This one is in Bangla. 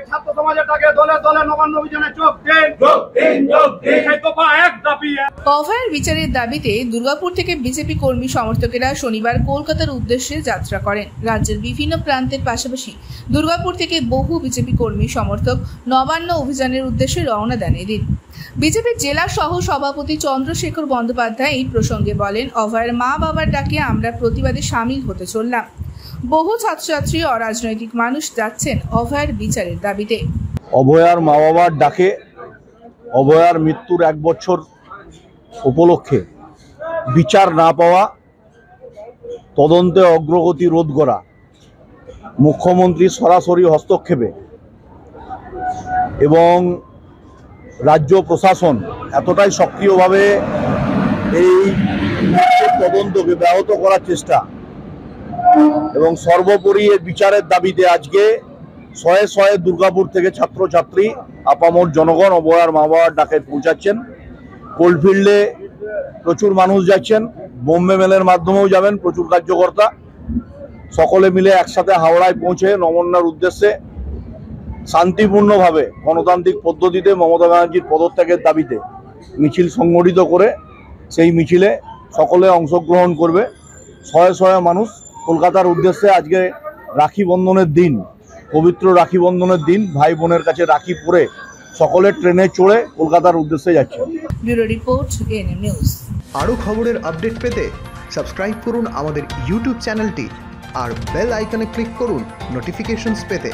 ছাত্র সমাজের ডাকে দলে দলে নবান্ন অভিযানে যোগ দিন। অভয়ার বিচারের দাবিতে দুর্গাপুর থেকে বিজেপি কর্মী সমর্থকেরা শনিবার কলকাতার উদ্দেশ্যে যাত্রা করেন। রাজ্যের বিভিন্ন প্রান্তের পাশাপাশি দুর্গাপুর থেকে বহু বিজেপি কর্মী সমর্থক নবান্ন অভিযানের উদ্দেশ্যে রওনা দেন এদিন। বিজেপির জেলা সহ সভাপতি চন্দ্রশেখর বন্দ্যোপাধ্যায় এই প্রসঙ্গে বলেন, অভয়ার মা বাবার ডাকে আমরা প্রতিবাদে সামিল হতে চললাম। বহু ছাত্রছাত্রী ও রাজনৈতিক মানুষ যাচ্ছেন অভয়ার বিচারের দাবিতে। অভয়ার মা বাবার ডাকে অভয়ার মৃত্যুর 1 বছর উপলক্ষে বিচার না পাওয়া, তদন্তে অগ্রগতি রোধ করা, মুখ্যমন্ত্রীর সরাসরি হস্তক্ষেপে এবং রাজ্য প্রশাসন এতটাই সক্রিয়ভাবে এই তদন্তকে ব্যাহত করার চেষ্টা এবং সর্বোপরি এর বিচারের দাবিতে আজকে শয়ে শয়ে দুর্গাপুর থেকে ছাত্রছাত্রী আপামর জনগণ অভয়ার মা বাবার ডাকে পৌঁছাচ্ছেন। কোল্ডফিল্ডে প্রচুর মানুষ যাচ্ছেন, বোম্বে মেলের মাধ্যমেও যাবেন প্রচুর কার্যকর্তা। সকলে মিলে একসাথে হাওড়ায় পৌঁছে নবান্নের উদ্দেশ্যে শান্তিপূর্ণভাবে গণতান্ত্রিক পদ্ধতিতে মমতা ব্যানার্জির পদত্যাগের দাবিতে মিছিল সংগঠিত করে সেই মিছিলে সকলে অংশগ্রহণ করবে। শয়ে শয়ে মানুষ কলকাতার উদ্দেশ্যে আজকে রাখি বন্ধনের দিন, পবিত্র রাখি বন্ধনের দিন, ভাই বোনের কাছে রাখি পরে সকলে ট্রেনে চড়ে কলকাতার উদ্দেশ্যে যাচ্ছে। Bureau report, ANM news. আরও খবরের আপডেট পেতে সাবস্ক্রাইব করুন আমাদের ইউটিউব চ্যানেলটি আর বেল আইকনে ক্লিক করুন নোটিফিকেশনস পেতে।